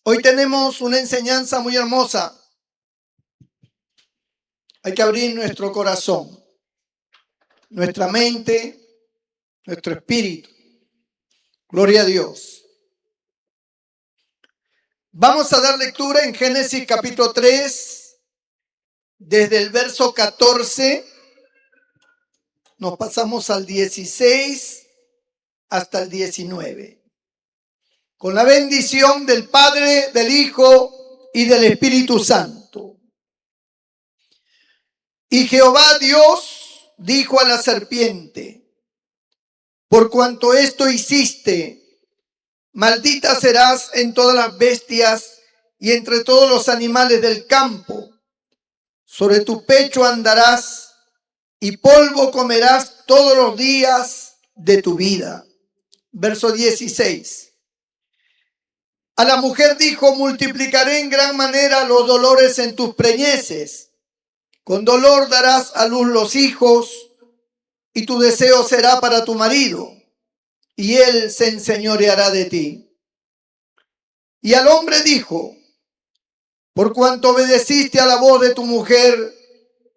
Hoy tenemos una enseñanza muy hermosa. Hay que abrir nuestro corazón, nuestra mente, nuestro espíritu. Gloria a Dios. Vamos a dar lectura en Génesis capítulo 3, desde el verso 14, nos pasamos al 16 hasta el 19. Con la bendición del Padre, del Hijo y del Espíritu Santo. Y Jehová Dios dijo a la serpiente: por cuanto esto hiciste, maldita serás en todas las bestias y entre todos los animales del campo. Sobre tu pecho andarás y polvo comerás todos los días de tu vida. Verso 16. A la mujer dijo: multiplicaré en gran manera los dolores en tus preñeces. Con dolor darás a luz los hijos, y tu deseo será para tu marido, y él se enseñoreará de ti. Y al hombre dijo: por cuanto obedeciste a la voz de tu mujer,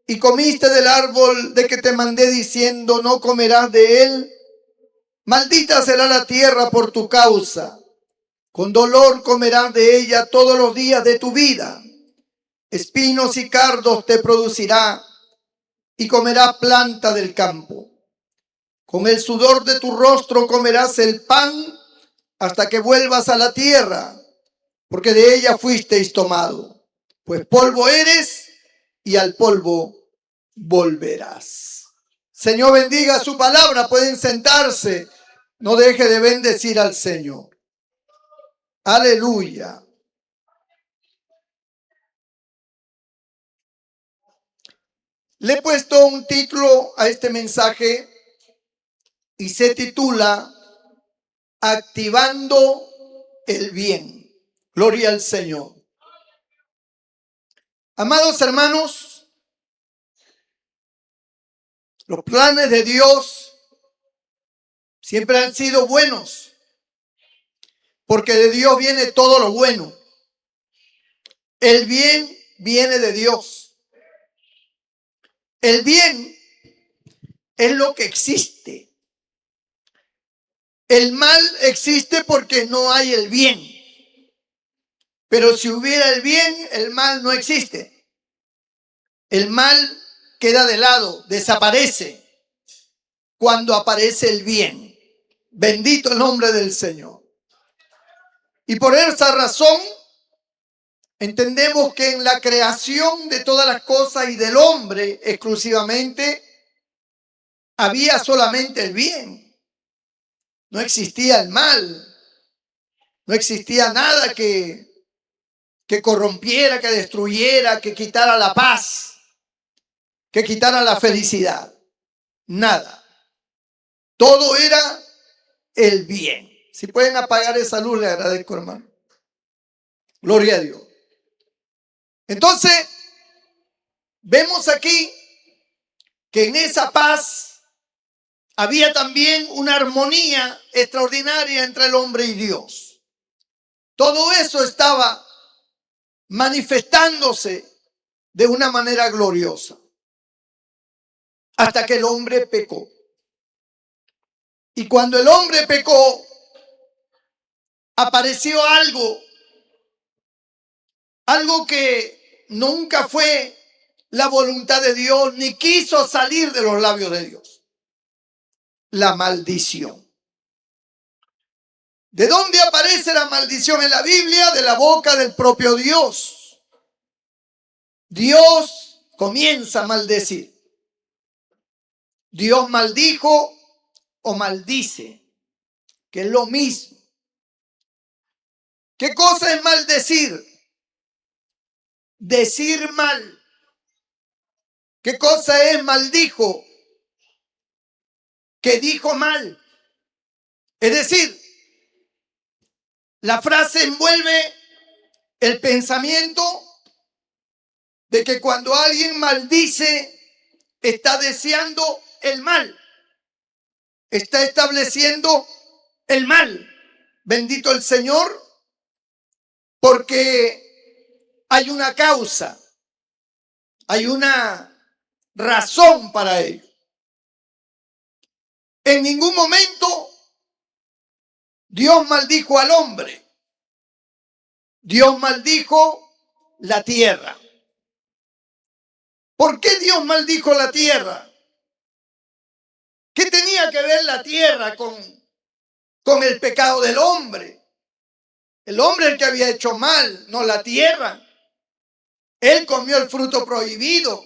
y comiste del árbol de que te mandé diciendo: no comerás de él, maldita será la tierra por tu causa. Con dolor comerás de ella todos los días de tu vida. Espinos y cardos te producirá, y comerás planta del campo. Con el sudor de tu rostro comerás el pan hasta que vuelvas a la tierra, porque de ella fuisteis tomado. Pues polvo eres y al polvo volverás. Señor, bendiga su palabra. Pueden sentarse. No deje de bendecir al Señor. Aleluya. Le he puesto un título a este mensaje y se titula Activando el bien. Gloria al Señor. Amados hermanos, los planes de Dios siempre han sido buenos, porque de Dios viene todo lo bueno. El bien viene de Dios. El bien es lo que existe. El mal existe porque no hay el bien. Pero si hubiera el bien, el mal no existe. El mal queda de lado, desaparece cuando aparece el bien. Bendito el nombre del Señor. Y por esa razón entendemos que en la creación de todas las cosas y del hombre exclusivamente había solamente el bien. No existía el mal. No existía nada que corrompiera, que destruyera, que quitara la paz, que quitara la felicidad. Nada. Todo era el bien. Si pueden apagar esa luz, le agradezco, hermano. Gloria a Dios. Entonces, vemos aquí que en esa paz había también una armonía extraordinaria entre el hombre y Dios. Todo eso estaba manifestándose de una manera gloriosa. Hasta que el hombre pecó. Y cuando el hombre pecó, apareció algo que nunca fue la voluntad de Dios, ni quiso salir de los labios de Dios. La maldición. ¿De dónde aparece la maldición en la Biblia? De la boca del propio Dios. Dios comienza a maldecir. Dios maldijo o maldice, que es lo mismo. ¿Qué cosa es maldecir? Decir mal. ¿Qué cosa es maldijo? Que dijo mal. Es decir, la frase envuelve el pensamiento de que cuando alguien maldice, está deseando el mal. Está estableciendo el mal. Bendito el Señor. Porque hay una causa, hay una razón para ello. En ningún momento Dios maldijo al hombre. Dios maldijo la tierra. ¿Por qué Dios maldijo la tierra? ¿Qué tenía que ver la tierra con el pecado del hombre? El hombre el que había hecho mal, no la tierra. Él comió el fruto prohibido.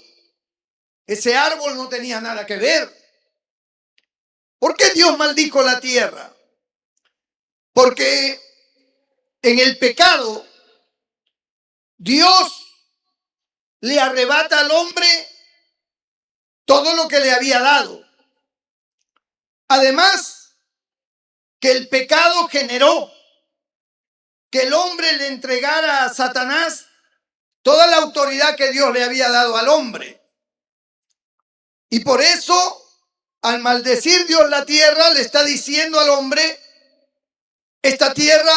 Ese árbol no tenía nada que ver. ¿Por qué Dios maldijo la tierra? Porque en el pecado Dios le arrebata al hombre todo lo que le había dado. Además, que el pecado generó que el hombre le entregara a Satanás toda la autoridad que Dios le había dado al hombre. Y por eso, al maldecir Dios la tierra, le está diciendo al hombre: esta tierra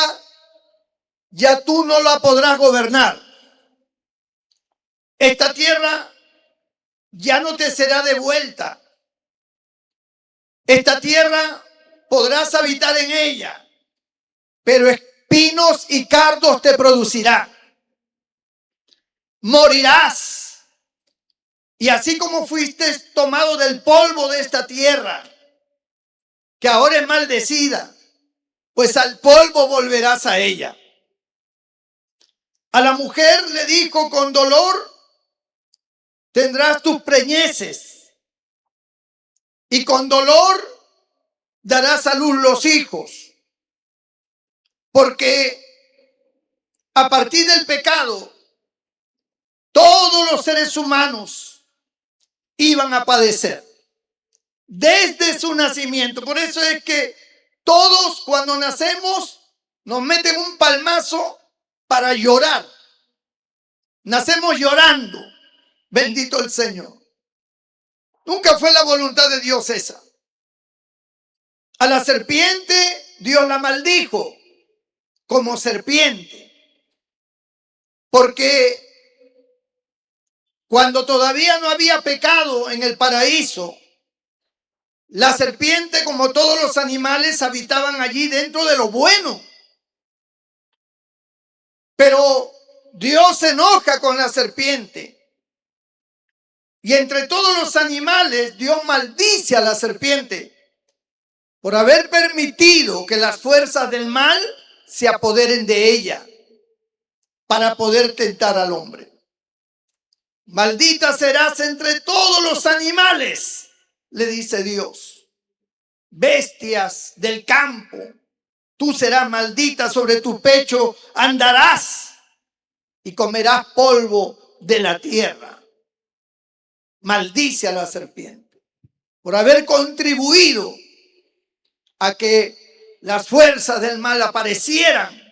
ya tú no la podrás gobernar. Esta tierra ya no te será devuelta. Esta tierra podrás habitar en ella, pero espinos y cardos te producirá. Morirás. Y así como fuiste tomado del polvo de esta tierra, que ahora es maldecida, pues al polvo volverás a ella. A la mujer le dijo: con dolor tendrás tus preñeces, y con dolor darás a luz los hijos. Porque a partir del pecado, todos los seres humanos iban a padecer desde su nacimiento. Por eso es que todos, cuando nacemos, nos meten un palmazo para llorar. Nacemos llorando. Bendito el Señor. Nunca fue la voluntad de Dios esa. A la serpiente Dios la maldijo como serpiente, porque cuando todavía no había pecado en el paraíso, la serpiente, como todos los animales, habitaban allí dentro de lo bueno. Pero Dios se enoja con la serpiente. Y entre todos los animales, Dios maldice a la serpiente por haber permitido que las fuerzas del mal se apoderen de ella para poder tentar al hombre. Maldita serás entre todos los animales, le dice Dios. Bestias del campo, tú serás maldita, sobre tu pecho andarás y comerás polvo de la tierra. Maldice a la serpiente por haber contribuido a que las fuerzas del mal aparecieran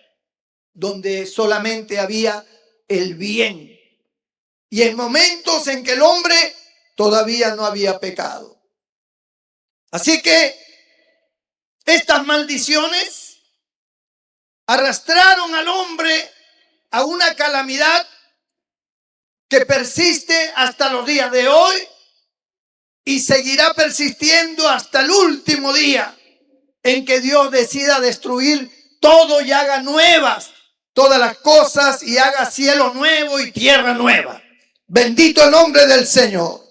donde solamente había el bien, y en momentos en que el hombre todavía no había pecado. Así que estas maldiciones arrastraron al hombre a una calamidad que persiste hasta los días de hoy y seguirá persistiendo hasta el último día en que Dios decida destruir todo y haga nuevas todas las cosas, y haga cielo nuevo y tierra nueva. Bendito el nombre del Señor.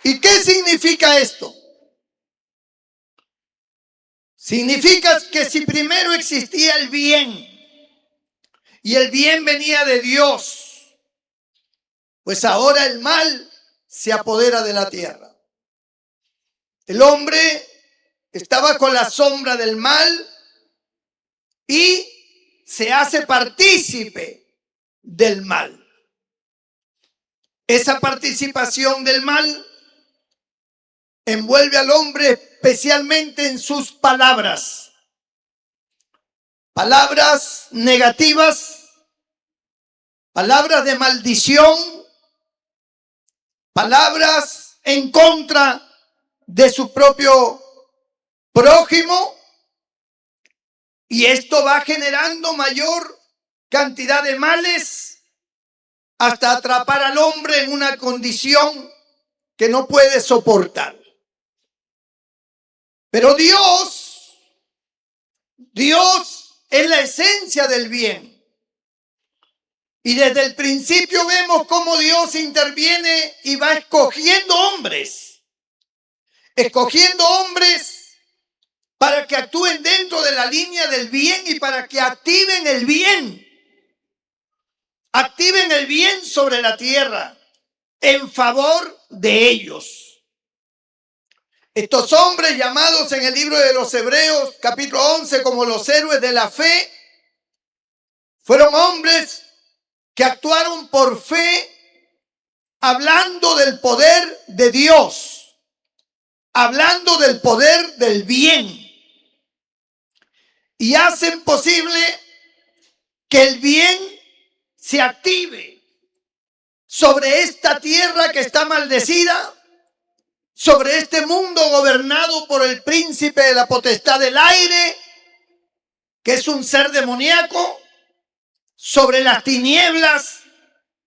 ¿Y qué significa esto? Significa que si primero existía el bien, y el bien venía de Dios, pues ahora el mal se apodera de la tierra. El hombre está bajo la sombra del mal y se hace partícipe del mal. Esa participación del mal envuelve al hombre especialmente en sus palabras. Palabras negativas, palabras de maldición, palabras en contra de su propio prójimo, y esto va generando mayor cantidad de males hasta atrapar al hombre en una condición que no puede soportar. Pero Dios es la esencia del bien. Y desde el principio vemos cómo Dios interviene y va escogiendo hombres para que actúen dentro de la línea del bien y para que activen el bien sobre la tierra en favor de ellos. Estos hombres llamados en el libro de los Hebreos, capítulo 11, como los héroes de la fe, fueron hombres que actuaron por fe, hablando del poder de Dios, hablando del poder del bien, y hacen posible que el bien se active sobre esta tierra que está maldecida, sobre este mundo gobernado por el príncipe de la potestad del aire, que es un ser demoníaco. Sobre las tinieblas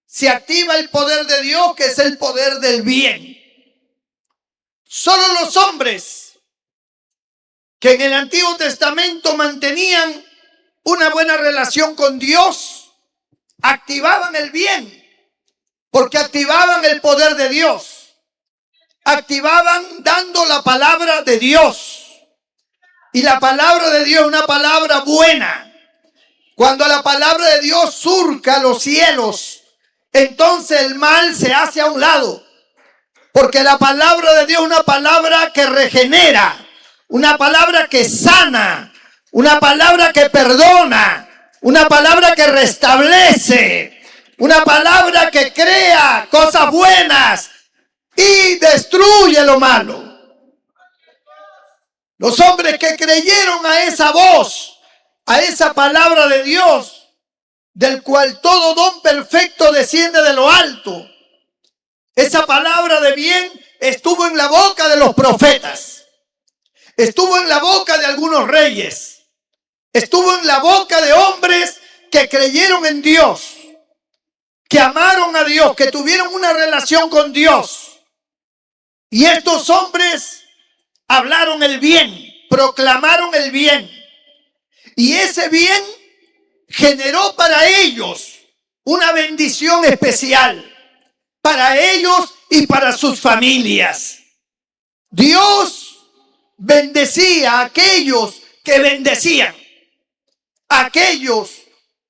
se activa el poder de Dios, que es el poder del bien. Solo los hombres que en el Antiguo Testamento mantenían una buena relación con Dios activaban el bien, porque activaban el poder de Dios, activaban dando la palabra de Dios. Y la palabra de Dios es una palabra buena. Cuando la palabra de Dios surca los cielos, entonces el mal se hace a un lado. Porque la palabra de Dios es una palabra que regenera, una palabra que sana, una palabra que perdona, una palabra que restablece, una palabra que crea cosas buenas y destruye lo malo. Los hombres que creyeron a esa voz, a esa palabra de Dios, del cual todo don perfecto desciende de lo alto. Esa palabra de bien estuvo en la boca de los profetas, estuvo en la boca de algunos reyes, estuvo en la boca de hombres que creyeron en Dios, que amaron a Dios, que tuvieron una relación con Dios. Y estos hombres hablaron el bien, proclamaron el bien. Y ese bien generó para ellos una bendición especial, para ellos y para sus familias. Dios bendecía a aquellos que bendecían, a aquellos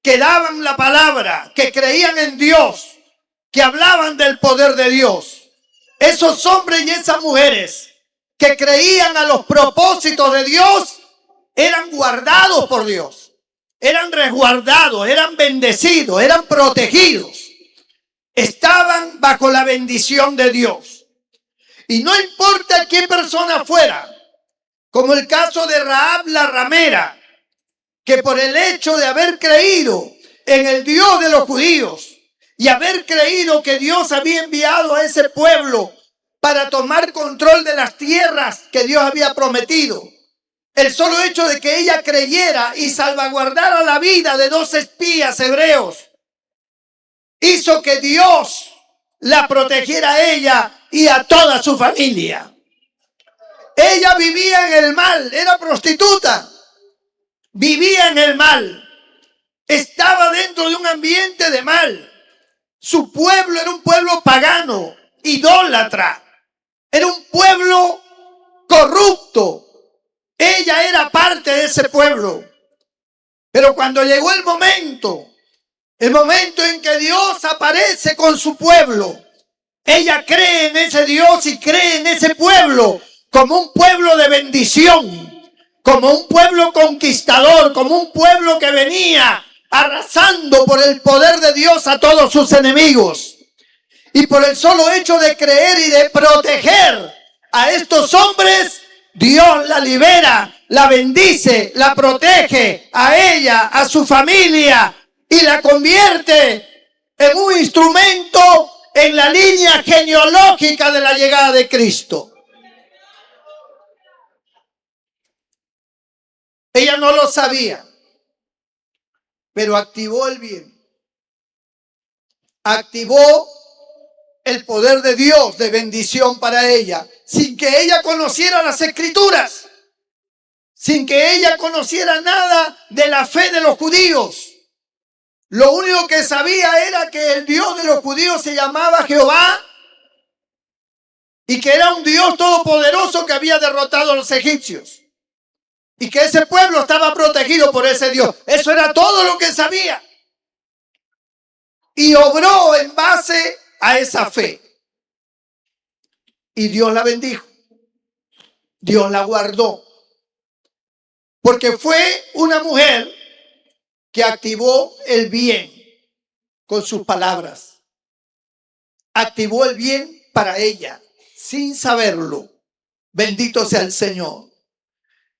que daban la palabra, que creían en Dios, que hablaban del poder de Dios. Esos hombres y esas mujeres que creían a los propósitos de Dios eran guardados por Dios, eran resguardados, eran bendecidos, eran protegidos, estaban bajo la bendición de Dios. Y no importa qué persona fuera, como el caso de Rahab la ramera, que por el hecho de haber creído en el Dios de los judíos y haber creído que Dios había enviado a ese pueblo para tomar control de las tierras que Dios había prometido, el solo hecho de que ella creyera y salvaguardara la vida de 2 espías hebreos hizo que Dios la protegiera a ella y a toda su familia. Ella vivía en el mal, era prostituta, vivía en el mal, estaba dentro de un ambiente de mal. Su pueblo era un pueblo pagano, idólatra, era un pueblo corrupto. Ella era parte de ese pueblo. Pero cuando llegó el momento en que Dios aparece con su pueblo, ella cree en ese Dios y cree en ese pueblo como un pueblo de bendición, como un pueblo conquistador, como un pueblo que venía arrasando por el poder de Dios a todos sus enemigos. Y por el solo hecho de creer y de proteger a estos hombres, Dios la libera, la bendice, la protege a ella, a su familia, y la convierte en un instrumento en la línea genealógica de la llegada de Cristo. Ella no lo sabía, pero activó el bien. Activó el poder de Dios de bendición para ella, sin que ella conociera las escrituras, sin que ella conociera nada de la fe de los judíos. Lo único que sabía era que el Dios de los judíos se llamaba Jehová y que era un Dios todopoderoso que había derrotado a los egipcios y que ese pueblo estaba protegido por ese Dios. Eso era todo lo que sabía. Y obró en base a esa fe. Y Dios la bendijo. Dios la guardó. Porque fue una mujer que activó el bien con sus palabras. Activó el bien para ella, sin saberlo. Bendito sea el Señor.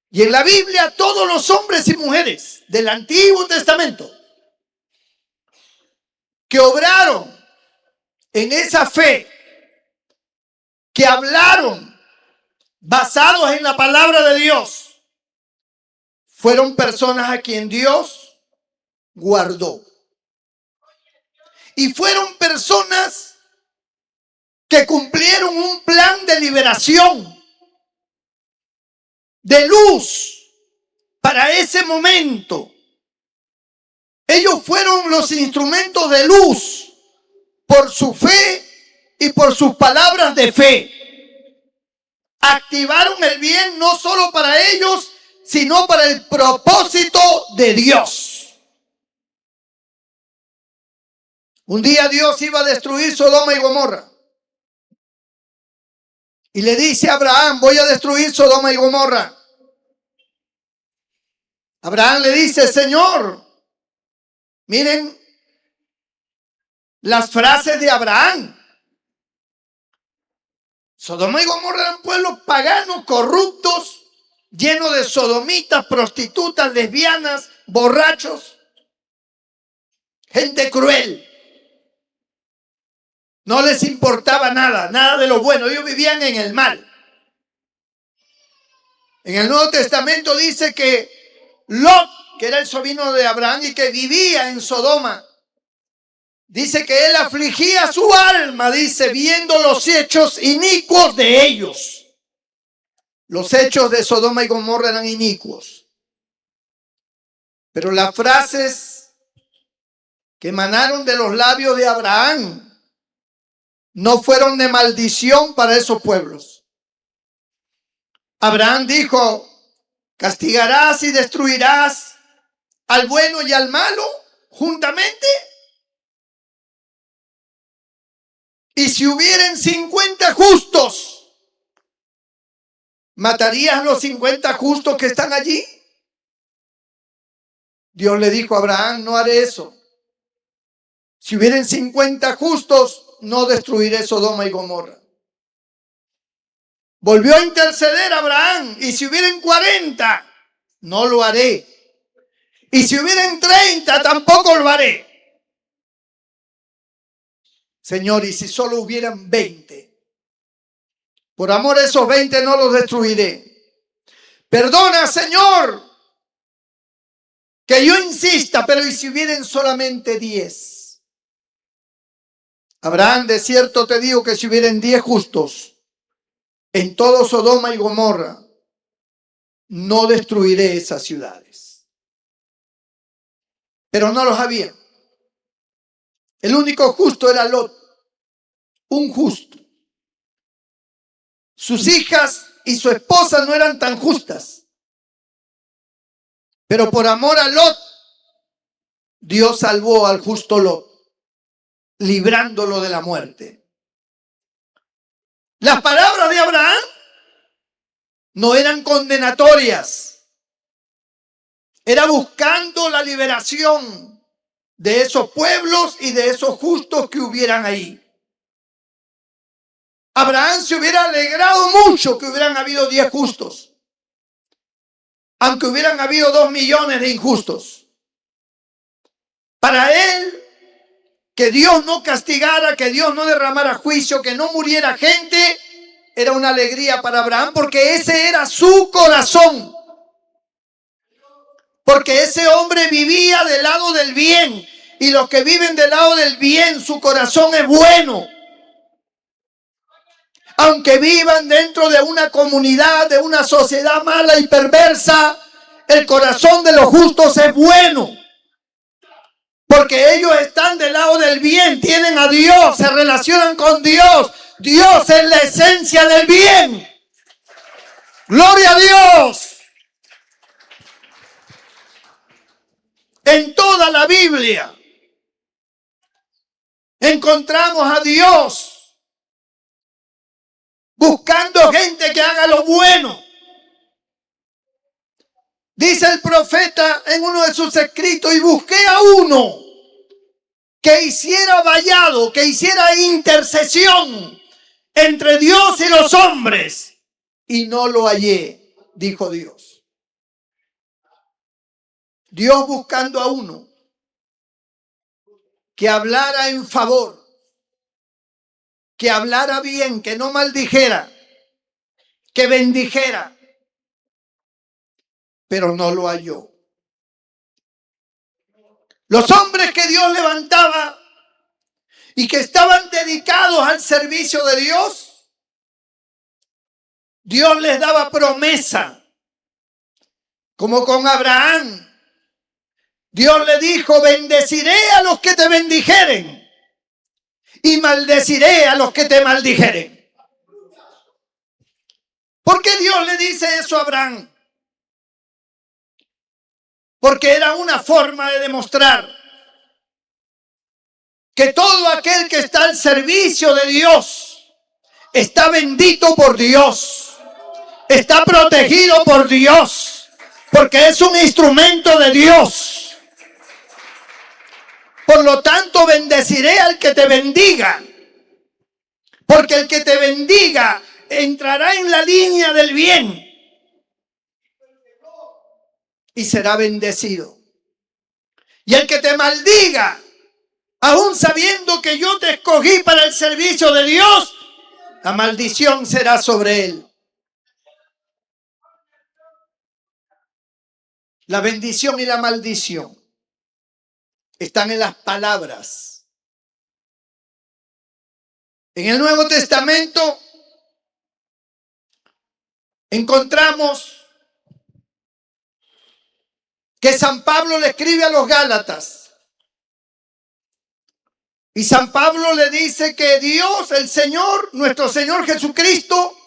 Y en la Biblia, todos los hombres y mujeres del Antiguo Testamento que obraron en esa fe, que hablaron basados en la palabra de Dios, fueron personas a quien Dios guardó. Y fueron personas que cumplieron un plan de liberación, de luz para ese momento. Ellos fueron los instrumentos de luz por su fe y por sus palabras de fe. Activaron el bien no solo para ellos, sino para el propósito de Dios. Un día Dios iba a destruir Sodoma y Gomorra. Y le dice a Abraham, voy a destruir Sodoma y Gomorra. Abraham le dice, Señor, miren las frases de Abraham. Sodoma y Gomorra eran pueblos paganos, corruptos, llenos de sodomitas, prostitutas, lesbianas, borrachos, gente cruel. No les importaba nada de lo bueno. Ellos vivían en el mal. En el Nuevo Testamento dice que Lot, que era el sobrino de Abraham y que vivía en Sodoma, dice que él afligía su alma, dice, viendo los hechos inicuos de ellos. Los hechos de Sodoma y Gomorra eran inicuos. Pero las frases que emanaron de los labios de Abraham no fueron de maldición para esos pueblos. Abraham dijo, ¿castigarás y destruirás al bueno y al malo juntamente? Y si hubieren 50 justos, ¿matarías los 50 justos que están allí? Dios le dijo a Abraham, no haré eso. Si hubieren 50 justos, no destruiré Sodoma y Gomorra. Volvió a interceder a Abraham, y si hubieren 40, no lo haré. Y si hubieren 30, tampoco lo haré. Señor, y si solo hubieran 20, por amor a esos 20 no los destruiré. Perdona, Señor, que yo insista, pero y si hubieran solamente 10. Abraham, de cierto te digo que si hubieran 10 justos en todo Sodoma y Gomorra, no destruiré esas ciudades. Pero no los había. El único justo era Lot, un justo. Sus hijas y su esposa no eran tan justas. Pero por amor a Lot, Dios salvó al justo Lot, librándolo de la muerte. Las palabras de Abraham no eran condenatorias. Era buscando la liberación de esos pueblos y de esos justos que hubieran ahí. Abraham se hubiera alegrado mucho que hubieran habido 10 justos, aunque hubieran habido 2 millones de injustos. Para él, que Dios no castigara, que Dios no derramara juicio, que no muriera gente, era una alegría para Abraham, porque ese era su corazón. Porque ese hombre vivía del lado del bien. Y los que viven del lado del bien, su corazón es bueno. Aunque vivan dentro de una comunidad, de una sociedad mala y perversa, el corazón de los justos es bueno. Porque ellos están del lado del bien, tienen a Dios, se relacionan con Dios. Dios es la esencia del bien. ¡Gloria a Dios! En toda la Biblia encontramos a Dios buscando gente que haga lo bueno. Dice el profeta en uno de sus escritos: y busqué a uno que hiciera vallado, que hiciera intercesión entre Dios y los hombres, y no lo hallé, dijo Dios. Dios buscando a uno que hablara en favor, que hablara bien, que no maldijera, que bendijera, pero no lo halló. Los hombres que Dios levantaba y que estaban dedicados al servicio de Dios, Dios les daba promesa, como con Abraham. Dios le dijo: bendeciré a los que te bendijeren y maldeciré a los que te maldijeren. ¿Por qué Dios le dice eso a Abraham? Porque era una forma de demostrar que todo aquel que está al servicio de Dios está bendito por Dios, está protegido por Dios, porque es un instrumento de Dios. Por lo tanto, bendeciré al que te bendiga, porque el que te bendiga entrará en la línea del bien y será bendecido. Y el que te maldiga, aún sabiendo que yo te escogí para el servicio de Dios, la maldición será sobre él. La bendición y la maldición están en las palabras. En el Nuevo Testamento encontramos que San Pablo le escribe a los Gálatas. Y San Pablo le dice que Dios, el Señor, nuestro Señor Jesucristo,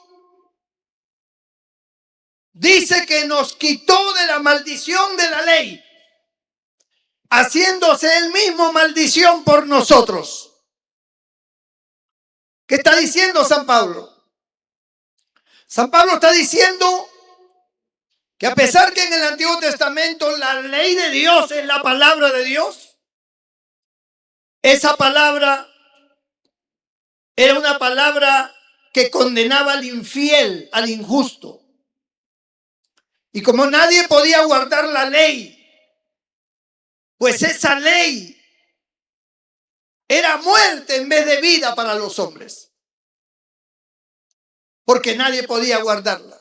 dice que nos quitó de la maldición de la ley, haciéndose él mismo maldición por nosotros. ¿Qué está diciendo San Pablo? San Pablo está diciendo que a pesar que en el Antiguo Testamento la ley de Dios es la palabra de Dios, esa palabra era una palabra que condenaba al infiel, al injusto. Y como nadie podía guardar la ley, pues esa ley era muerte en vez de vida para los hombres, porque nadie podía guardarla.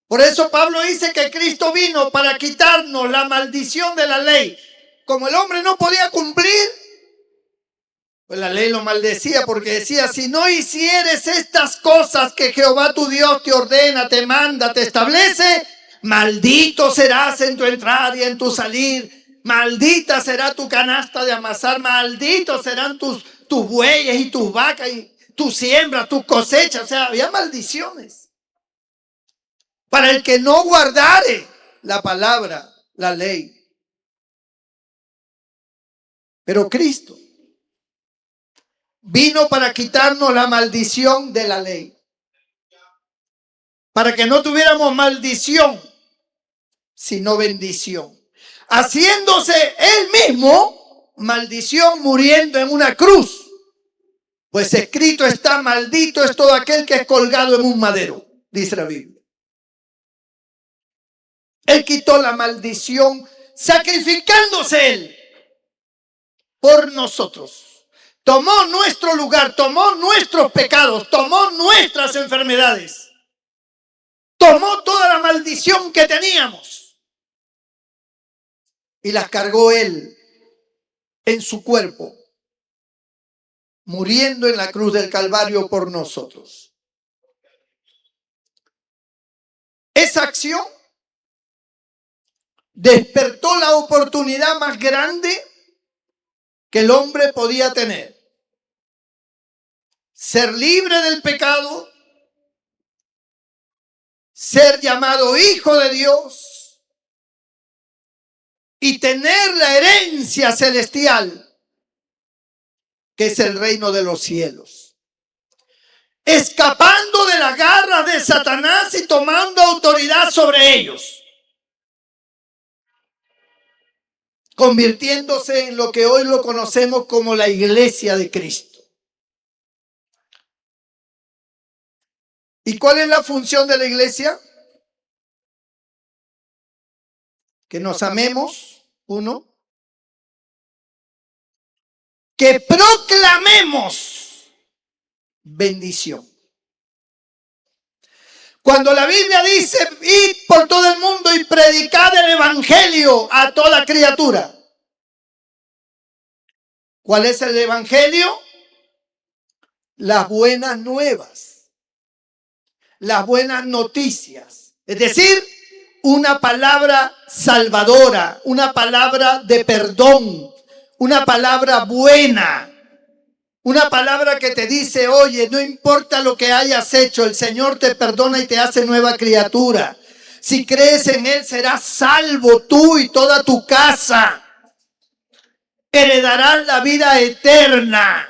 Por eso Pablo dice que Cristo vino para quitarnos la maldición de la ley. Como el hombre no podía cumplir, pues la ley lo maldecía, porque decía: si no hicieres estas cosas que Jehová tu Dios te ordena, te manda, te establece, maldito serás en tu entrar y en tu salir. Maldita será tu canasta de amasar, malditos serán tus bueyes y tus vacas y tu siembra, tus cosechas. O sea, había maldiciones para el que no guardare la palabra, la ley. Pero Cristo vino para quitarnos la maldición de la ley, para que no tuviéramos maldición, sino bendición, haciéndose él mismo maldición, muriendo en una cruz. Pues escrito está: maldito es todo aquel que es colgado en un madero, dice la Biblia. Él quitó la maldición sacrificándose él por nosotros. Tomó nuestro lugar, tomó nuestros pecados, tomó nuestras enfermedades, tomó toda la maldición que teníamos y las cargó Él en su cuerpo, muriendo en la cruz del Calvario por nosotros. Esa acción despertó la oportunidad más grande que el hombre podía tener: ser libre del pecado, ser llamado hijo de Dios y tener la herencia celestial, que es el reino de los cielos, escapando de las garras de Satanás y tomando autoridad sobre ellos, convirtiéndose en lo que hoy lo conocemos como la iglesia de Cristo. ¿Y cuál es la función de la iglesia? Que nos amemos, uno, que proclamemos bendición. Cuando la Biblia dice: id por todo el mundo y predicad el evangelio a toda criatura. ¿Cuál es el evangelio? Las buenas nuevas, las buenas noticias. Es decir, una palabra salvadora, una palabra de perdón, una palabra buena. Una palabra que te dice: oye, no importa lo que hayas hecho, el Señor te perdona y te hace nueva criatura. Si crees en Él, serás salvo tú y toda tu casa. Heredarás la vida eterna.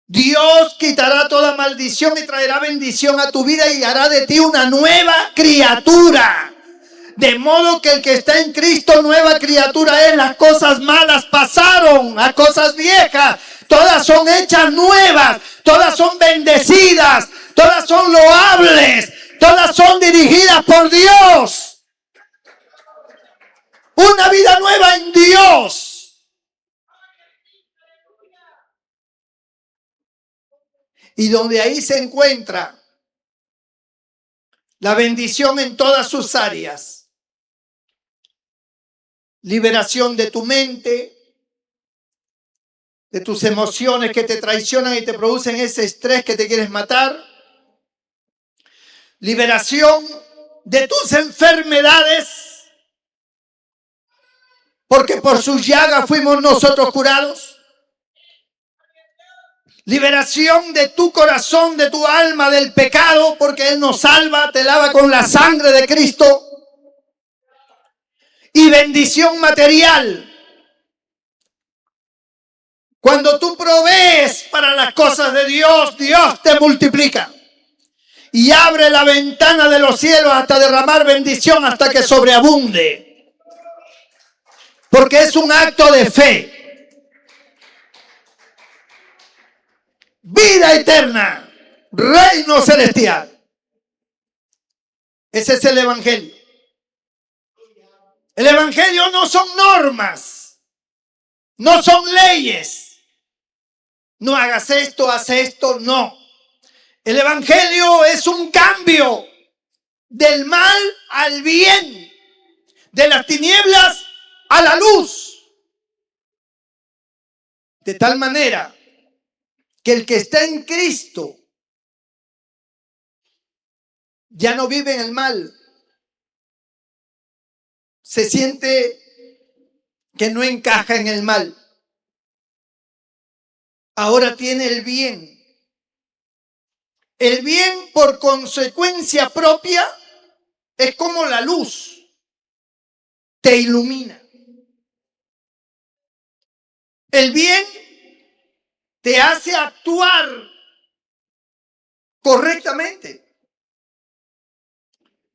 Dios quitará toda maldición y traerá bendición a tu vida y hará de ti una nueva criatura. De modo que el que está en Cristo, nueva criatura es. Las cosas malas pasaron, las cosas viejas todas son hechas nuevas, todas son bendecidas, todas son loables, todas son dirigidas por Dios. Una vida nueva en Dios. Y donde ahí se encuentra la bendición en todas sus áreas. Liberación de tu mente, de tus emociones que te traicionan y te producen ese estrés que te quieres matar. Liberación de tus enfermedades, porque por sus llagas fuimos nosotros curados. Liberación de tu corazón, de tu alma, del pecado, porque Él nos salva, te lava con la sangre de Cristo. Y bendición material. Cuando tú provees para las cosas de Dios, Dios te multiplica. Y abre la ventana de los cielos hasta derramar bendición, hasta que sobreabunde. Porque es un acto de fe. Vida eterna, reino celestial. Ese es el evangelio. El evangelio no son normas, no son leyes. No hagas esto, haz esto, no. El evangelio es un cambio del mal al bien, de las tinieblas a la luz. De tal manera que el que está en Cristo ya no vive en el mal. Se siente que no encaja en el mal. Ahora tiene el bien. El bien, por consecuencia propia, es como la luz. Te ilumina. El bien te hace actuar correctamente.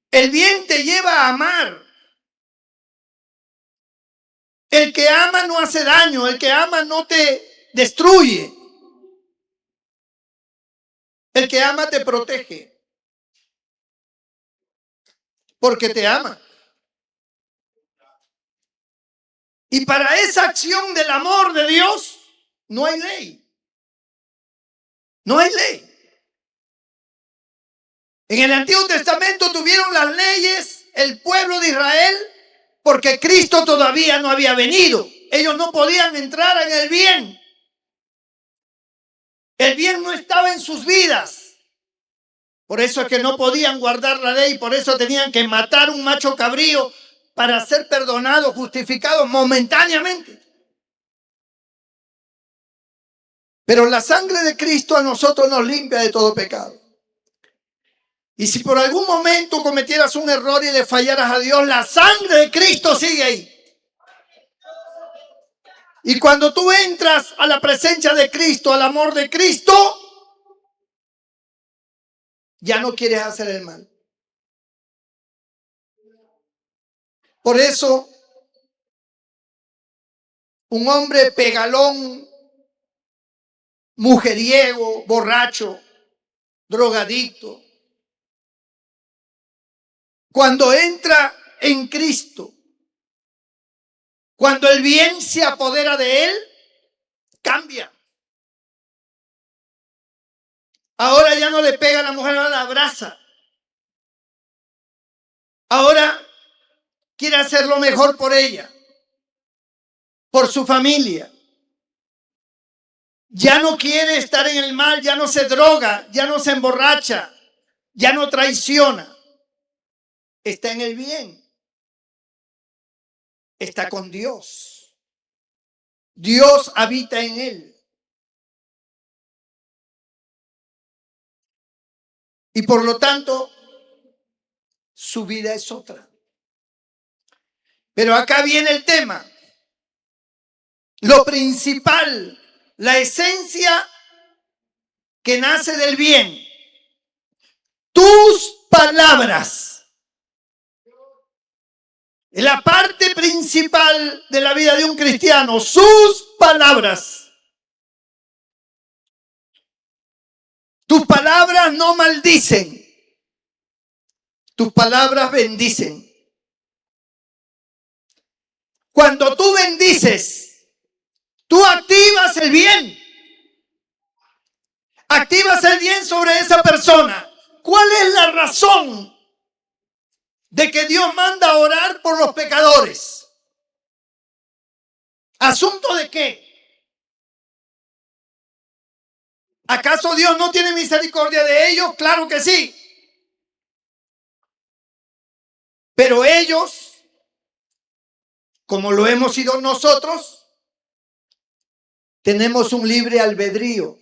El bien te lleva a amar. El que ama no hace daño. El que ama no te destruye. El que ama te protege. Porque te ama. Y para esa acción del amor de Dios no hay ley. No hay ley. En el Antiguo Testamento tuvieron las leyes el pueblo de Israel porque Cristo todavía no había venido. Ellos no podían entrar en el bien. El bien no estaba en sus vidas. Por eso es que no podían guardar la ley, por eso tenían que matar un macho cabrío para ser perdonados, justificados momentáneamente. Pero la sangre de Cristo a nosotros nos limpia de todo pecado. Y si por algún momento cometieras un error y le fallaras a Dios, la sangre de Cristo sigue ahí. Y cuando tú entras a la presencia de Cristo, al amor de Cristo, ya no quieres hacer el mal. Por eso, un hombre pegalón, mujeriego, borracho, drogadicto, cuando entra en Cristo, cuando el bien se apodera de él, cambia. Ahora ya no le pega a la mujer, ahora la abraza. Ahora quiere hacer lo mejor por ella, por su familia. Ya no quiere estar en el mal, ya no se droga, ya no se emborracha, ya no traiciona. Está en el bien. Está con Dios. Dios habita en él. Y por lo tanto, su vida es otra. Pero acá viene el tema. Lo principal, la esencia que nace del bien. Tus palabras. La parte principal de la vida de un cristiano, sus palabras. Tus palabras no maldicen. Tus palabras bendicen. Cuando tú bendices, tú activas el bien. Activas el bien sobre esa persona. ¿Cuál es la razón de que Dios manda a orar por los pecadores? ¿Asunto de qué? ¿Acaso Dios no tiene misericordia de ellos? Claro que sí. Pero ellos, como lo hemos sido nosotros, tenemos un libre albedrío.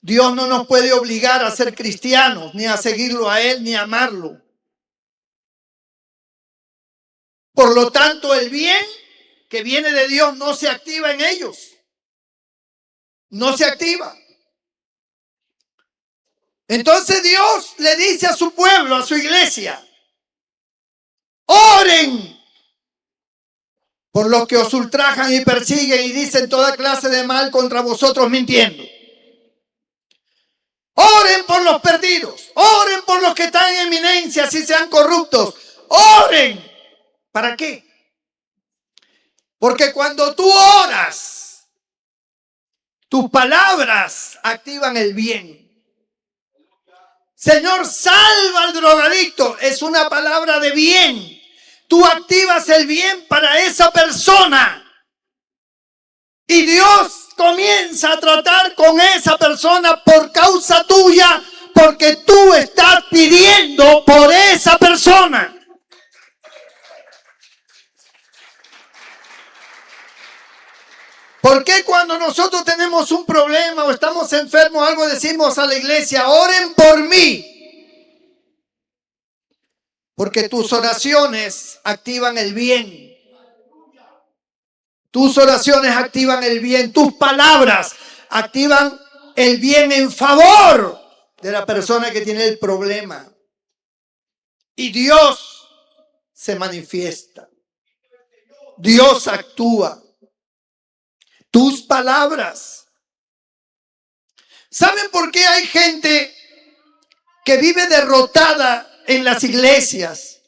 Dios no nos puede obligar a ser cristianos, ni a seguirlo a Él, ni a amarlo. Por lo tanto, el bien que viene de Dios no se activa en ellos. No se activa. Entonces Dios le dice a su pueblo, a su iglesia, oren por los que os ultrajan y persiguen y dicen toda clase de mal contra vosotros mintiendo. Oren por los perdidos, oren por los que están en eminencia, si sean corruptos, oren. ¿Para qué? Porque cuando tú oras, tus palabras activan el bien. Señor, salva al drogadicto, es una palabra de bien. Tú activas el bien para esa persona. Y Dios comienza a tratar con esa persona por causa tuya, porque tú estás pidiendo por esa persona. ¿Por qué cuando nosotros tenemos un problema o estamos enfermos o algo decimos a la iglesia, oren por mí? Porque tus oraciones activan el bien. Tus oraciones activan el bien. Tus palabras activan el bien en favor de la persona que tiene el problema. Y Dios se manifiesta. Dios actúa. Tus palabras. ¿Saben por qué hay gente que vive derrotada en las iglesias?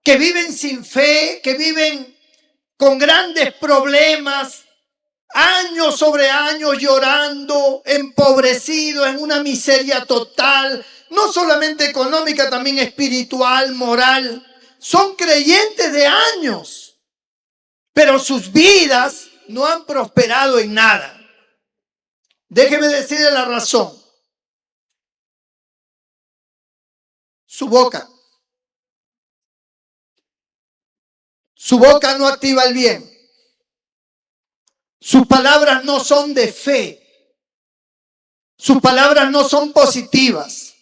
Que viven sin fe, que viven con grandes problemas, años sobre años llorando, empobrecidos, en una miseria total, no solamente económica, también espiritual, moral. Son creyentes de años, pero sus vidas no han prosperado en nada. Déjeme decirle la razón. Su boca. Su boca no activa el bien. Sus palabras no son de fe. Sus palabras no son positivas.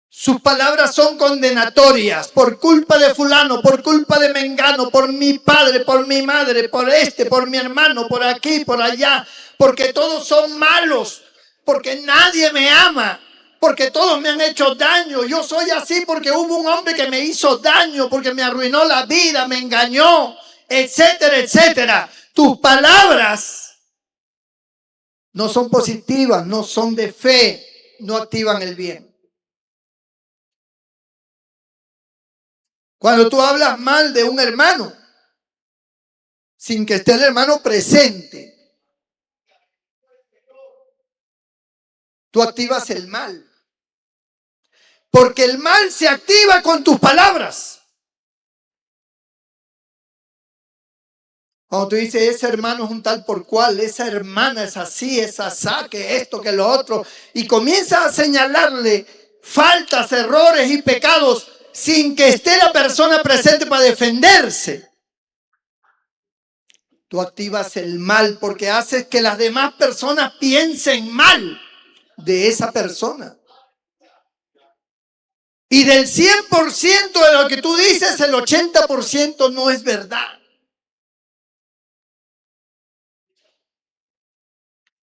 Sus palabras son condenatorias por culpa de fulano, por culpa de mengano, por mi padre, por mi madre, por mi hermano, por aquí, por allá, porque todos son malos, porque nadie me ama, porque todos me han hecho daño. Yo soy así porque hubo un hombre que me hizo daño, porque me arruinó la vida, me engañó, etcétera, etcétera. Tus palabras no son positivas, no son de fe, no activan el bien. Cuando tú hablas mal de un hermano, sin que esté el hermano presente, tú activas el mal. Porque el mal se activa con tus palabras. Cuando tú dices, ese hermano es un tal por cual, esa hermana es así, es asá, que esto, que lo otro, y comienzas a señalarle faltas, errores y pecados sin que esté la persona presente para defenderse. Tú activas el mal porque haces que las demás personas piensen mal de esa persona. Y del 100% de lo que tú dices, el 80% no es verdad.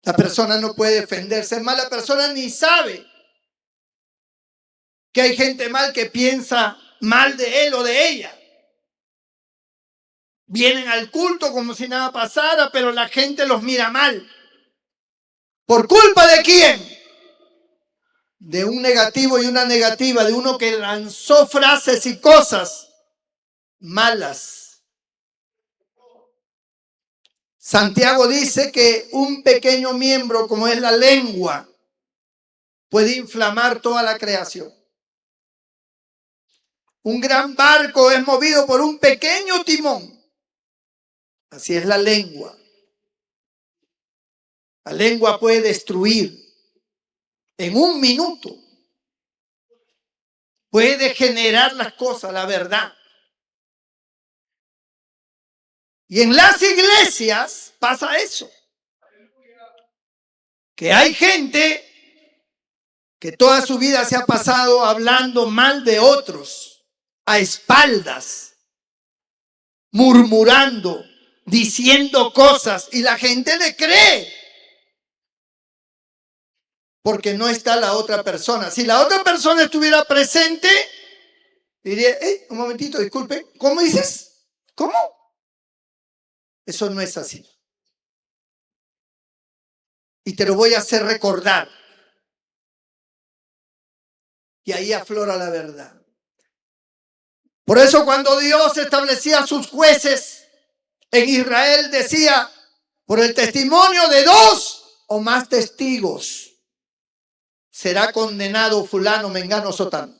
La persona no puede defenderse. Es más, la persona ni sabe que hay gente mal que piensa mal de él o de ella. Vienen al culto como si nada pasara, pero la gente los mira mal. ¿Por culpa de quién? De un negativo y una negativa, de uno que lanzó frases y cosas malas. Santiago dice que un pequeño miembro como es la lengua puede inflamar toda la creación. Un gran barco es movido por un pequeño timón. Así es la lengua. La lengua puede destruir en un minuto. Puede degenerar las cosas, la verdad. Y en las iglesias pasa eso. Que hay gente que toda su vida se ha pasado hablando mal de otros, a espaldas, murmurando, diciendo cosas, y la gente le cree. Porque no está la otra persona. Si la otra persona estuviera presente, diría, un momentito, disculpe, ¿cómo dices? ¿Cómo? Eso no es así. Y te lo voy a hacer recordar. Y ahí aflora la verdad. Por eso cuando Dios establecía sus jueces en Israel, decía, por el testimonio de 2 o más testigos será condenado fulano, mengano, sotano.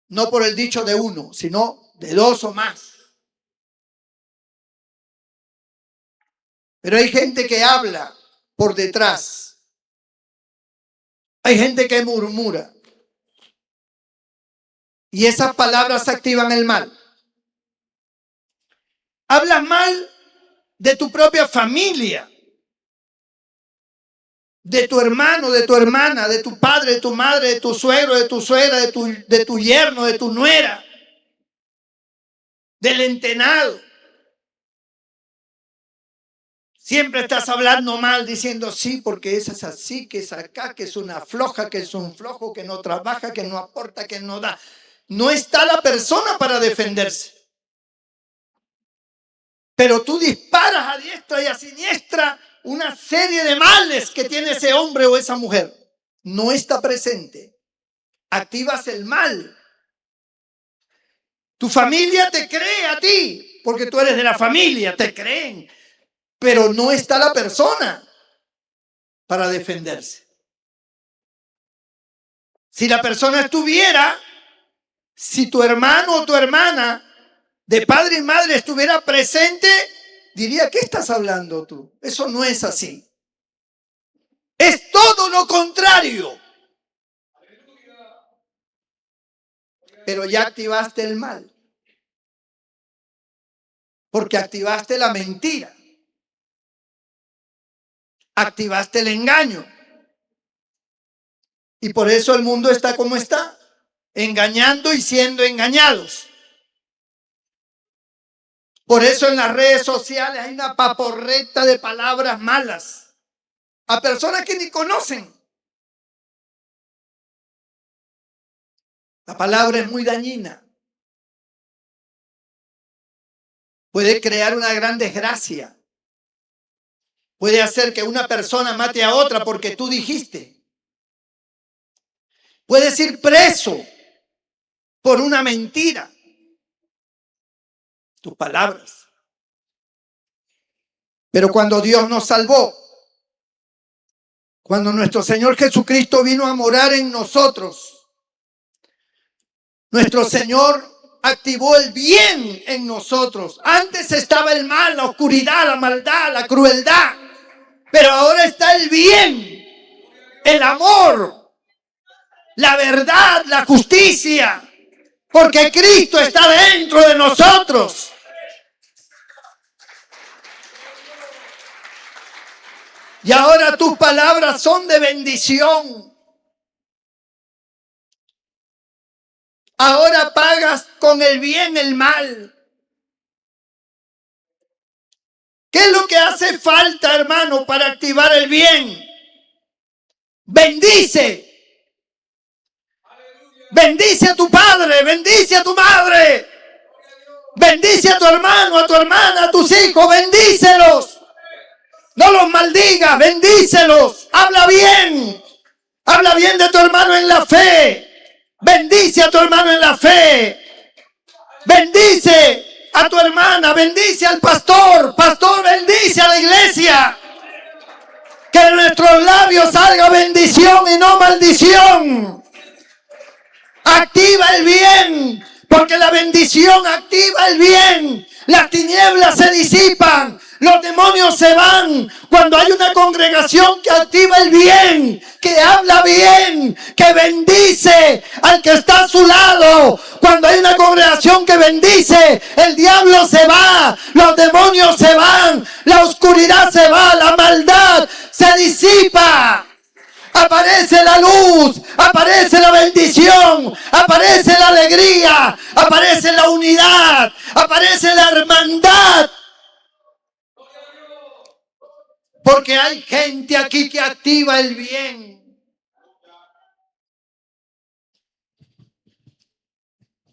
No por el dicho de 1, sino de 2 o más. Pero hay gente que habla por detrás. Hay gente que murmura. Y esas palabras activan el mal. Hablas mal de tu propia familia, de tu hermano, de tu hermana, de tu padre, de tu madre, de tu suegro, de tu suegra, de tu yerno, de tu nuera, del entenado. Siempre estás hablando mal, diciendo sí, porque esa es así, que es acá, que es una floja, que es un flojo, que no trabaja, que no aporta, que no da. No está la persona para defenderse. Pero tú disparas a diestra y a siniestra una serie de males que tiene ese hombre o esa mujer. No está presente. Activas el mal. Tu familia te cree a ti, porque tú eres de la familia, te creen. Pero no está la persona para defenderse. Si la persona estuviera, si tu hermano o tu hermana de padre y madre estuviera presente, diría, ¿qué estás hablando tú? Eso no es así. Es todo lo contrario. Pero ya activaste el mal. Porque activaste la mentira. Activaste el engaño. Y por eso el mundo está como está. Engañando y siendo engañados. Por eso en las redes sociales hay una paporreta de palabras malas a personas que ni conocen. La palabra es muy dañina. Puede crear una gran desgracia. Puede hacer que una persona mate a otra porque tú dijiste. Puedes ir preso por una mentira. Tus palabras. Pero cuando Dios nos salvó, cuando nuestro Señor Jesucristo vino a morar en nosotros, nuestro Señor activó el bien en nosotros. Antes estaba el mal, la oscuridad, la maldad, la crueldad. Pero ahora está el bien, el amor, la verdad, la justicia. Porque Cristo está dentro de nosotros. Y ahora tus palabras son de bendición. Ahora pagas con el bien el mal. ¿Qué es lo que hace falta, hermano, para activar el bien? Bendice. Bendice a tu padre, bendice a tu madre. Bendice a tu hermano, a tu hermana, a tus hijos, bendícelos. No los maldigas, bendícelos. Habla bien. Habla bien de tu hermano en la fe. Bendice a tu hermano en la fe. Bendice a tu hermana, bendice al pastor. Pastor, bendice a la iglesia. Que de nuestros labios salga bendición y no maldición. Activa el bien, porque la bendición activa el bien. Las tinieblas se disipan, los demonios se van cuando hay una congregación que activa el bien, que habla bien, que bendice al que está a su lado. Cuando hay una congregación que bendice, el diablo se va, los demonios se van, la oscuridad se va, la maldad se disipa. Aparece la luz, aparece la bendición, aparece la alegría, aparece la unidad, aparece la hermandad. Porque hay gente aquí que activa el bien.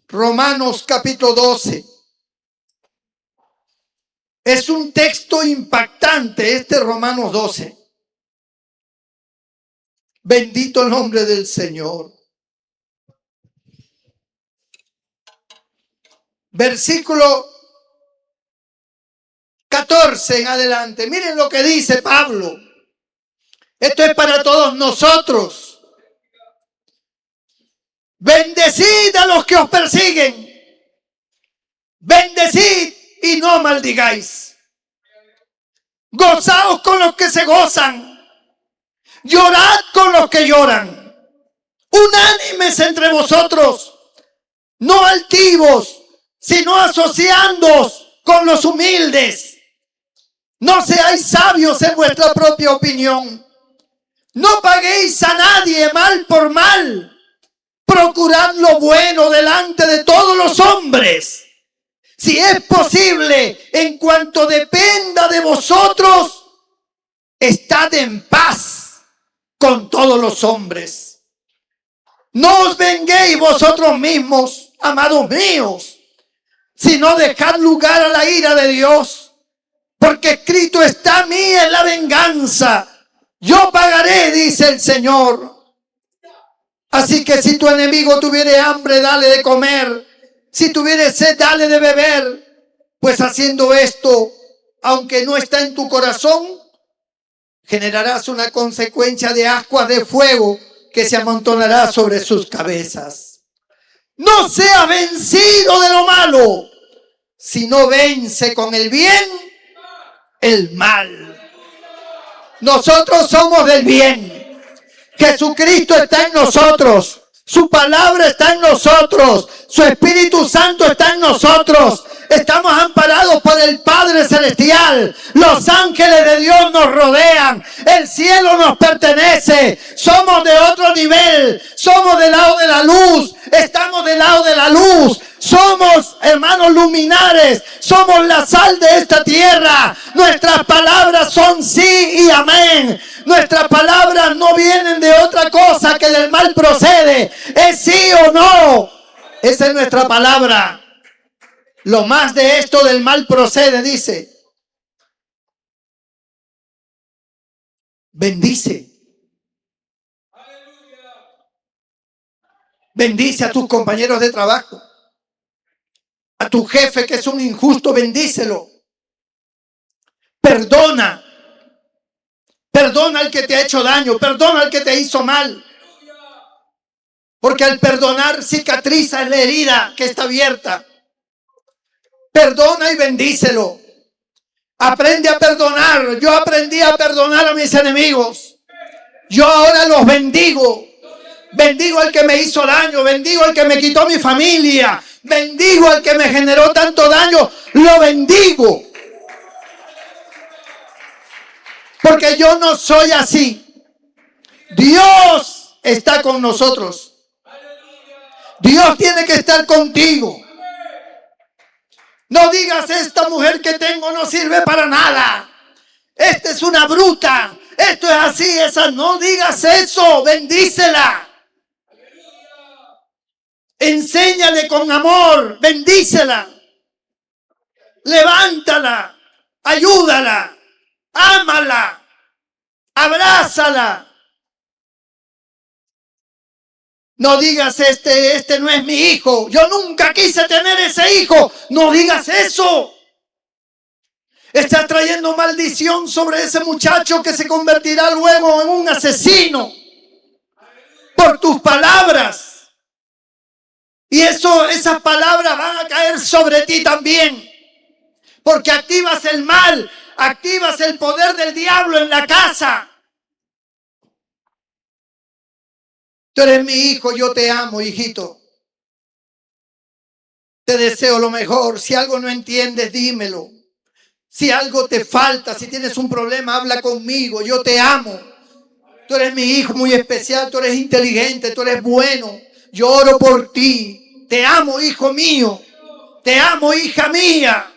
Romanos capítulo 12. Es un texto impactante este Romanos 12. Bendito el nombre del Señor. Versículo 14 en adelante. Miren lo que dice Pablo. Esto es para todos nosotros. Bendecid a los que os persiguen. Bendecid y no maldigáis. Gozaos con los que se gozan. Llorad con los que lloran. Unánimes entre vosotros, no altivos, sino asociándoos con los humildes. No seáis sabios en vuestra propia opinión. No paguéis a nadie mal por mal. Procurad lo bueno delante de todos los hombres. Si es posible, en cuanto dependa de vosotros, estad en paz con todos los hombres. No os venguéis vosotros mismos, amados míos, sino dejad lugar a la ira de Dios, porque escrito está: mía es la venganza, yo pagaré, dice el Señor. Así que si tu enemigo tuviere hambre, dale de comer; si tuviere sed, dale de beber, pues haciendo esto, aunque no está en tu corazón, generarás una consecuencia de ascuas de fuego que se amontonará sobre sus cabezas. No sea vencido de lo malo, sino vence con el bien el mal. Nosotros somos del bien. Jesucristo está en nosotros. Su palabra está en nosotros. Su Espíritu Santo está en nosotros. Estamos amparados por el Padre Celestial. Los ángeles de Dios nos rodean. El cielo nos pertenece. Somos de otro nivel. Somos del lado de la luz. Estamos del lado de la luz. Somos, hermanos, luminares. Somos la sal de esta tierra. Nuestras palabras son sí y amén. Nuestras palabras no vienen de otra cosa que del mal procede. Es sí o no. Esa es nuestra palabra. Lo más de esto del mal procede, dice. Bendice. Bendice a tus compañeros de trabajo. A tu jefe que es un injusto, bendícelo. Perdona. Perdona al que te ha hecho daño. Perdona al que te hizo mal. Porque al perdonar cicatriza la herida que está abierta. Perdona y bendícelo. Aprende a perdonar. Yo aprendí a perdonar a mis enemigos. Yo ahora los bendigo. Bendigo al que me hizo daño. Bendigo al que me quitó mi familia. Bendigo al que me generó tanto daño. Lo bendigo. Porque yo no soy así. Dios está con nosotros. Dios tiene que estar contigo. No digas, esta mujer que tengo no sirve para nada. Esta es una bruta. Esto es así, esa. No digas eso. Bendícela. Enséñale con amor. Bendícela. Levántala. Ayúdala. Ámala. Abrázala. No digas, este no es mi hijo. Yo nunca quise tener ese hijo. No digas eso. Estás trayendo maldición sobre ese muchacho que se convertirá luego en un asesino por tus palabras. Y esas palabras van a caer sobre ti también. Porque activas el mal, activas el poder del diablo en la casa. Tú eres mi hijo, yo te amo, hijito. Te deseo lo mejor. Si algo no entiendes, dímelo. Si algo te falta, si tienes un problema, habla conmigo. Yo te amo. Tú eres mi hijo muy especial, tú eres inteligente, tú eres bueno. Yo oro por ti. Te amo, hijo mío. Te amo, hija mía.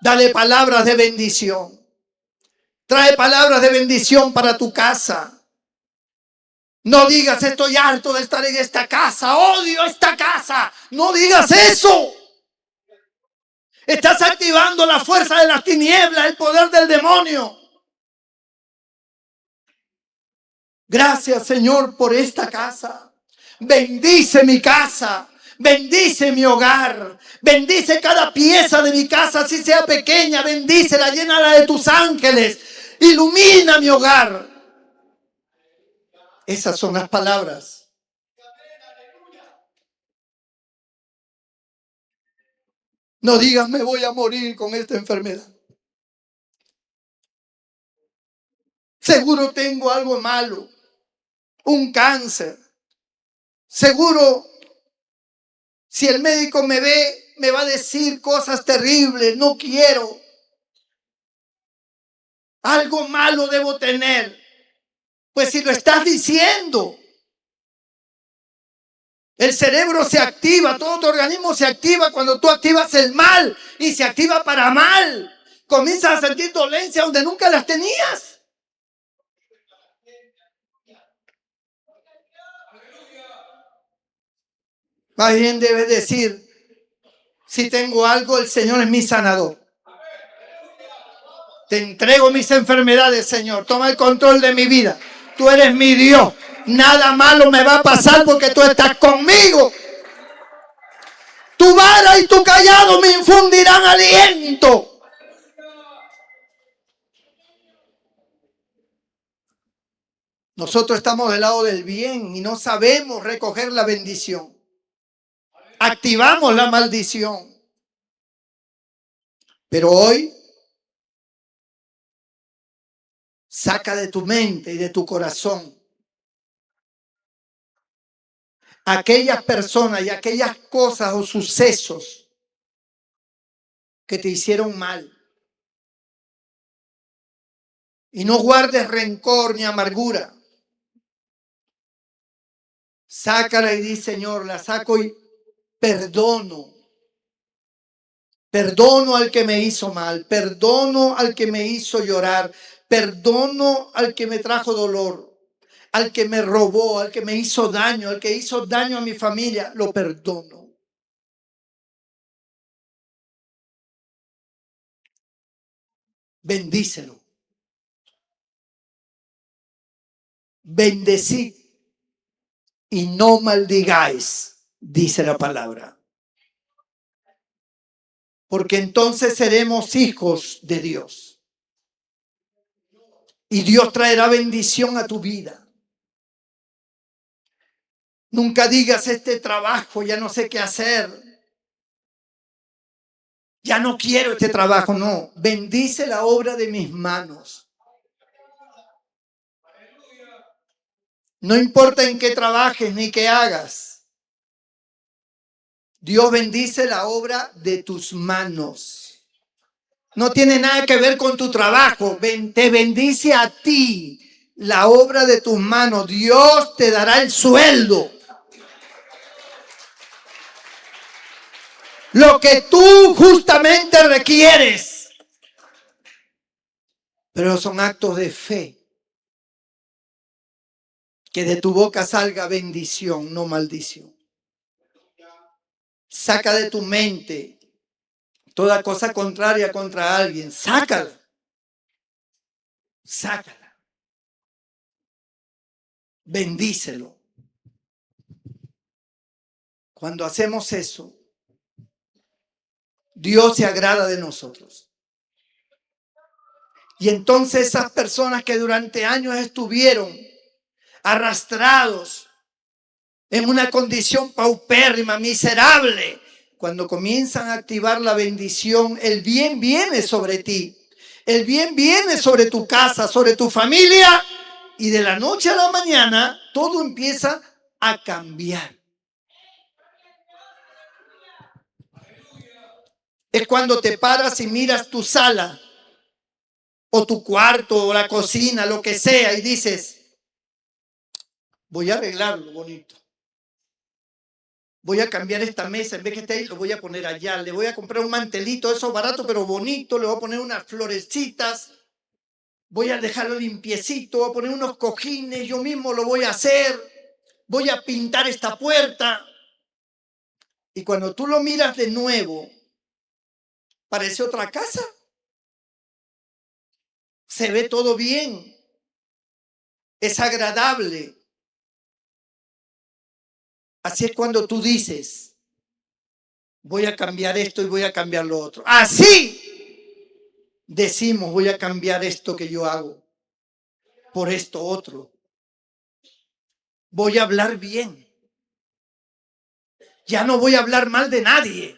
Dale palabras de bendición. Trae palabras de bendición para tu casa. No digas, estoy harto de estar en esta casa. Odio esta casa. No digas eso. Estás activando la fuerza de las tinieblas, el poder del demonio. Gracias, Señor, por esta casa. Bendice mi casa. Bendice mi hogar. Bendice cada pieza de mi casa, así sea pequeña. Bendícela, llénala de tus ángeles. Ilumina mi hogar. Esas son las palabras. No digas, me voy a morir con esta enfermedad. Seguro tengo algo malo. Un cáncer. Seguro, si el médico me ve, me va a decir cosas terribles. No quiero. Algo malo debo tener. Pues si lo estás diciendo, el cerebro se activa, todo tu organismo se activa cuando tú activas el mal y se activa para mal. Comienzas a sentir dolencia donde nunca las tenías. Más bien debes decir, si tengo algo, el Señor es mi sanador. Te entrego mis enfermedades, Señor. Toma el control de mi vida. Tú eres mi Dios. Nada malo me va a pasar porque tú estás conmigo. Tu vara y tu callado me infundirán aliento. Nosotros estamos del lado del bien y no sabemos recoger la bendición. Activamos la maldición. Pero hoy, saca de tu mente y de tu corazón aquellas personas y aquellas cosas o sucesos que te hicieron mal. Y no guardes rencor ni amargura. Sácala y di, Señor, la saco y perdono. Perdono al que me hizo mal. Perdono al que me hizo llorar. Perdono al que me trajo dolor. Al que me robó, al que me hizo daño, al que hizo daño a mi familia. Lo perdono. Bendícelo. Bendecid y no maldigáis, dice la palabra. Porque entonces seremos hijos de Dios. Y Dios traerá bendición a tu vida. Nunca digas, este trabajo, ya no sé qué hacer. Ya no quiero este trabajo. No, bendice la obra de mis manos. No importa en qué trabajes ni qué hagas. Dios bendice la obra de tus manos. No tiene nada que ver con tu trabajo. Te bendice a ti la obra de tus manos. Dios te dará el sueldo. Lo que tú justamente requieres. Pero son actos de fe. Que de tu boca salga bendición, no maldición. Saca de tu mente toda cosa contraria contra alguien. Sácala. Sácala. Bendícelo. Cuando hacemos eso, Dios se agrada de nosotros. Y entonces esas personas que durante años estuvieron arrastrados en una condición paupérrima, miserable, cuando comienzan a activar la bendición, el bien viene sobre ti. El bien viene sobre tu casa, sobre tu familia, y de la noche a la mañana todo empieza a cambiar. Es cuando te paras y miras tu sala o tu cuarto o la cocina, lo que sea, y dices, voy a arreglarlo bonito. Voy a cambiar esta mesa, en vez que esté ahí, lo voy a poner allá. Le voy a comprar un mantelito, eso barato pero bonito, le voy a poner unas florecitas. Voy a dejarlo limpiecito, voy a poner unos cojines, yo mismo lo voy a hacer. Voy a pintar esta puerta. Y cuando tú lo miras de nuevo, parece otra casa. Se ve todo bien. Es agradable. Así es cuando tú dices, voy a cambiar esto y voy a cambiar lo otro. Así decimos, voy a cambiar esto que yo hago por esto otro. Voy a hablar bien. Ya no voy a hablar mal de nadie.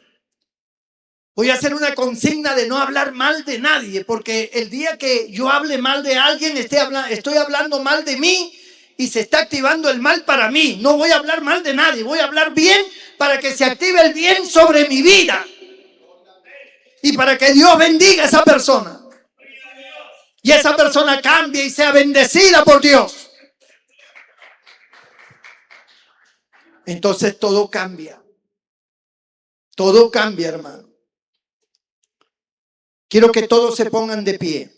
Voy a hacer una consigna de no hablar mal de nadie, porque el día que yo hable mal de alguien, estoy hablando mal de mí y se está activando el mal para mí. No voy a hablar mal de nadie, voy a hablar bien para que se active el bien sobre mi vida y para que Dios bendiga a esa persona y esa persona cambie y sea bendecida por Dios. Entonces todo cambia. Todo cambia, hermano. Quiero que todos se pongan de pie.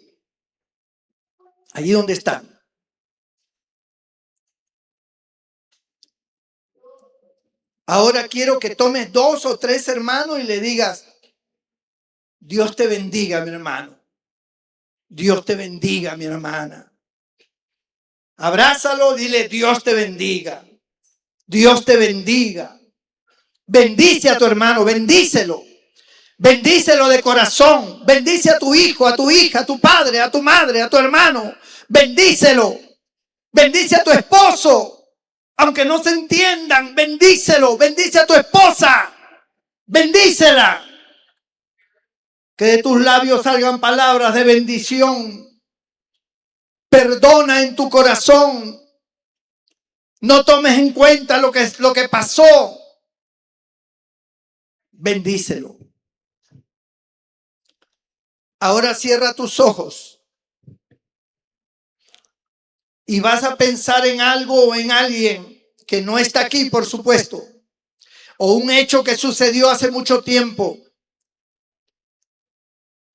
Allí donde están. Ahora quiero que tomes 2 o 3 hermanos y le digas, Dios te bendiga, mi hermano. Dios te bendiga, mi hermana. Abrázalo, dile, Dios te bendiga. Dios te bendiga. Bendice a tu hermano, bendícelo. Bendícelo de corazón. Bendice a tu hijo, a tu hija, a tu padre, a tu madre, a tu hermano. Bendícelo. Bendice a tu esposo, aunque no se entiendan, bendícelo. Bendice a tu esposa, bendícela. Que de tus labios salgan palabras de bendición. Perdona en tu corazón. No tomes en cuenta lo que pasó. Bendícelo. Ahora cierra tus ojos y vas a pensar en algo o en alguien que no está aquí, por supuesto, o un hecho que sucedió hace mucho tiempo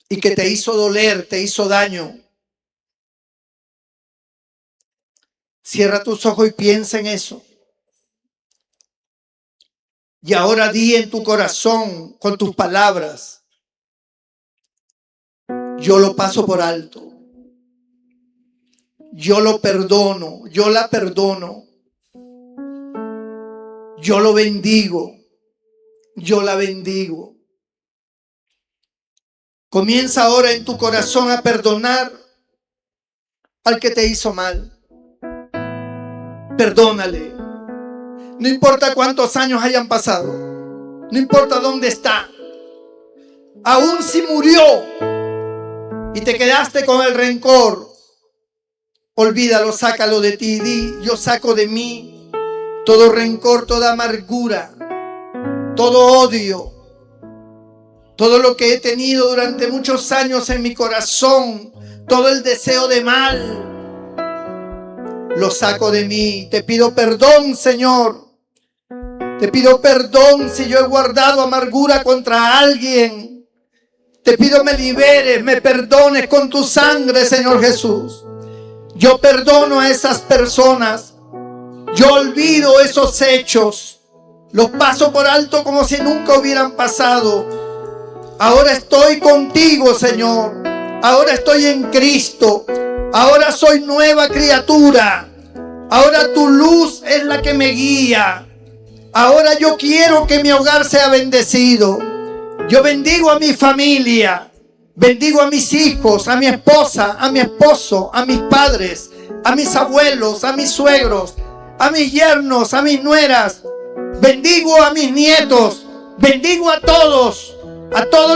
y que te hizo doler, te hizo daño. Cierra tus ojos y piensa en eso. Y ahora di en tu corazón con tus palabras: yo lo paso por alto. Yo lo perdono, yo la perdono. Yo lo bendigo, yo la bendigo. Comienza ahora en tu corazón a perdonar al que te hizo mal. Perdónale. No importa cuántos años hayan pasado, no importa dónde está. Aún si murió y te quedaste con el rencor, olvídalo, sácalo de ti. Di: yo saco de mí todo rencor, toda amargura, todo odio, todo lo que he tenido durante muchos años en mi corazón, todo el deseo de mal, lo saco de mí. Te pido perdón, Señor. Te pido perdón si yo he guardado amargura contra alguien. Te pido me liberes, me perdones con tu sangre, Señor Jesús. Yo perdono a esas personas. Yo olvido esos hechos. Los paso por alto como si nunca hubieran pasado. Ahora estoy contigo, Señor. Ahora estoy en Cristo. Ahora soy nueva criatura. Ahora tu luz es la que me guía. Ahora yo quiero que mi hogar sea bendecido. Yo bendigo a mi familia. Bendigo a mis hijos, a mi esposa, a mi esposo, a mis padres, a mis abuelos, a mis suegros, a mis yernos, a mis nueras. Bendigo a mis nietos. Bendigo a todos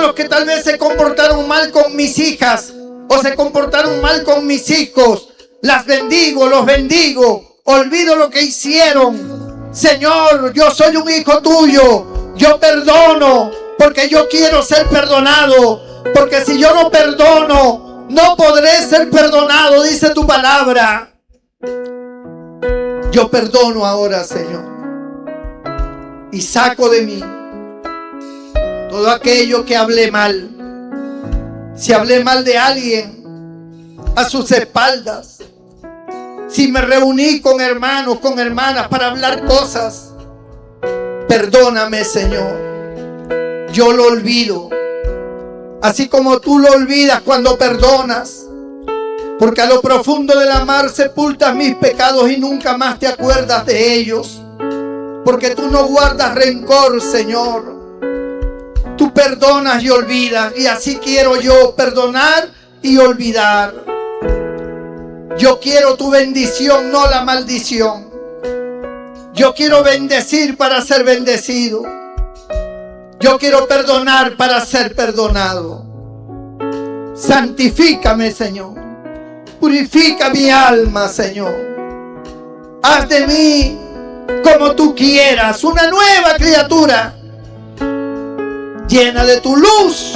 los que tal vez se comportaron mal con mis hijas o se comportaron mal con mis hijos. Las bendigo, los bendigo. Olvido lo que hicieron. Señor, yo soy un hijo tuyo. Yo perdono porque yo quiero ser perdonado. Porque si yo no perdono, no podré ser perdonado, dice tu palabra. Yo perdono ahora, Señor. Y saco de mí todo aquello que hablé mal. Si hablé mal de alguien a sus espaldas, si me reuní con hermanos, con hermanas para hablar cosas, perdóname, Señor. Yo lo olvido. Así como tú lo olvidas cuando perdonas. Porque a lo profundo de la mar sepultas mis pecados y nunca más te acuerdas de ellos. Porque tú no guardas rencor, Señor. Tú perdonas y olvidas. Y así quiero yo, perdonar y olvidar. Yo quiero tu bendición, no la maldición. Yo quiero bendecir para ser bendecido. Yo quiero perdonar para ser perdonado. Santifícame, Señor. Purifica mi alma, Señor. Haz de mí como tú quieras, una nueva criatura, llena de tu luz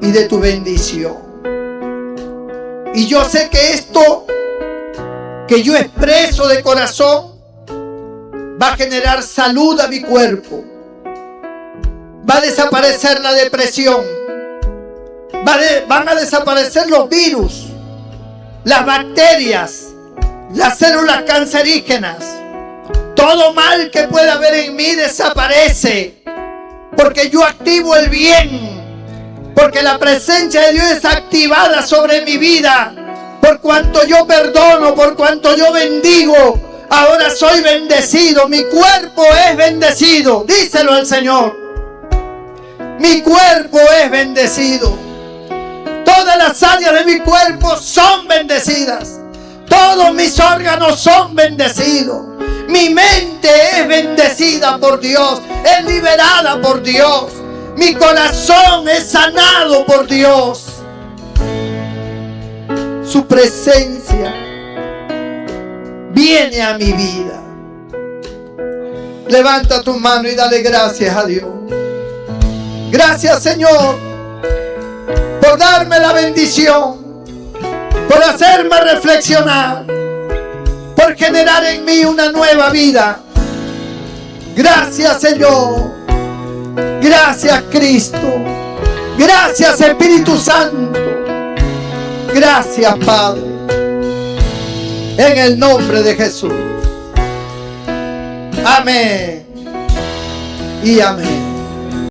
y de tu bendición. Y yo sé que esto que yo expreso de corazón va a generar salud a mi cuerpo. Va a desaparecer la depresión. Van a desaparecer los virus, las bacterias, las células cancerígenas. Todo mal que pueda haber en mí desaparece. Porque yo activo el bien. Porque la presencia de Dios es activada sobre mi vida. Por cuanto yo perdono, por cuanto yo bendigo, ahora soy bendecido. Mi cuerpo es bendecido. Díselo al Señor. Mi cuerpo es bendecido. Todas las áreas de mi cuerpo son bendecidas. Todos mis órganos son bendecidos. Mi mente es bendecida por Dios, es liberada por Dios. Mi corazón es sanado por Dios. Su presencia viene a mi vida. Levanta tu mano y dale gracias a Dios. Gracias, Señor, por darme la bendición, por hacerme reflexionar, por generar en mí una nueva vida. Gracias, Señor. Gracias, Cristo. Gracias, Espíritu Santo. Gracias, Padre. En el nombre de Jesús. Amén y amén.